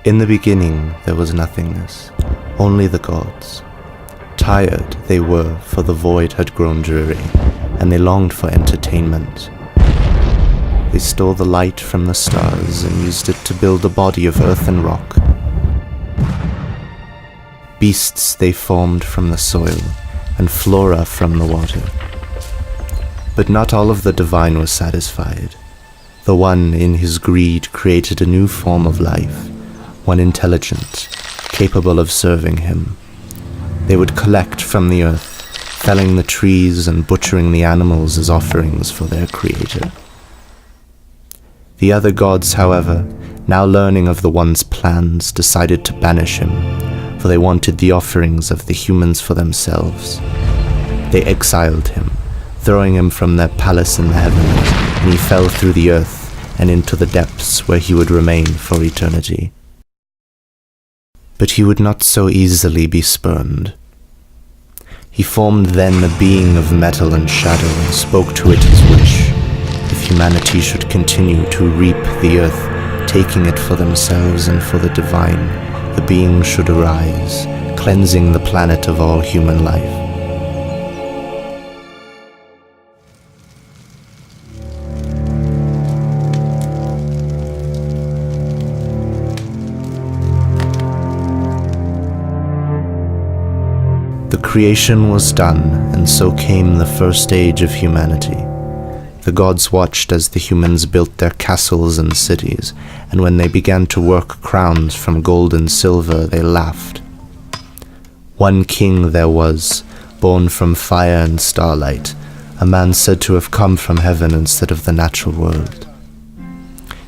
In the beginning there was nothingness, only the gods. Tired they were, for the void had grown dreary, and they longed for entertainment. They stole the light from the stars and used it to build a body of earth and rock. Beasts they formed from the soil, and flora from the water. But not all of the divine was satisfied. The One, in his greed, created a new form of life, one intelligent, capable of serving him. They would collect from the earth, felling the trees and butchering the animals as offerings for their creator. The other gods, however, now learning of the One's plans, decided to banish him, for they wanted the offerings of the humans for themselves. They exiled him, throwing him from their palace in the heavens, and he fell through the earth and into the depths where he would remain for eternity. But he would not so easily be spurned. He formed then a being of metal and shadow and spoke to it his wish. If humanity should continue to reap the earth, taking it for themselves and for the divine, the being should arise, cleansing the planet of all human life. The creation was done, and so came the first age of humanity. The gods watched as the humans built their castles and cities, and when they began to work crowns from gold and silver, they laughed. One king there was, born from fire and starlight, a man said to have come from heaven instead of the natural world.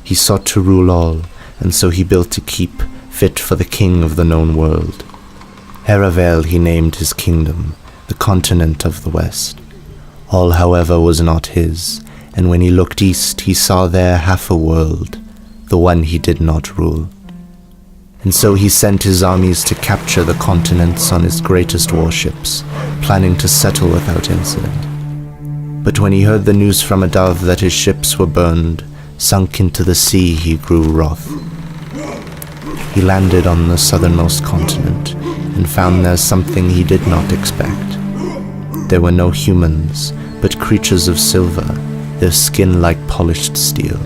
He sought to rule all, and so he built a keep fit for the king of the known world. Heravel he named his kingdom, the continent of the west. All, however, was not his, and when he looked east, he saw there half a world, the one he did not rule. And so he sent his armies to capture the continents on his greatest warships, planning to settle without incident. But when he heard the news from above that his ships were burned, sunk into the sea, he grew wroth. He landed on the southernmost continent, and found there something he did not expect. There were no humans, but creatures of silver, their skin like polished steel.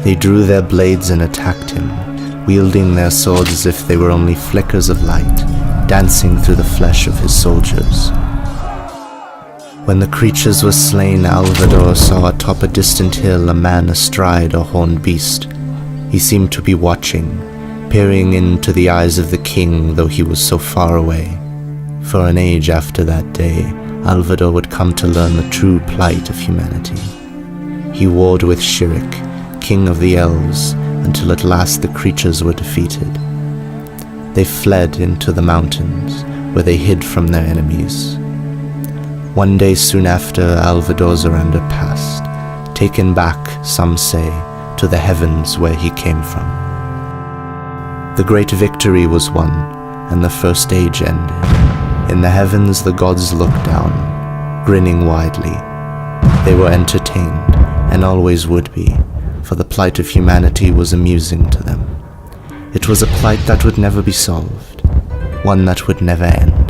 They drew their blades and attacked him, wielding their swords as if they were only flickers of light, dancing through the flesh of his soldiers. When the creatures were slain, Alvador saw atop a distant hill a man astride a horned beast. He seemed to be watching, peering into the eyes of the king, though he was so far away. For an age after that day, Alvador would come to learn the true plight of humanity. He warred with Shirik, king of the elves, until at last the creatures were defeated. They fled into the mountains, where they hid from their enemies. One day soon after, Alvador Zoranda passed, taken back, some say, to the heavens where he came from. The great victory was won, and the first age ended. In the heavens the gods looked down, grinning widely. They were entertained, and always would be, for the plight of humanity was amusing to them. It was a plight that would never be solved, one that would never end.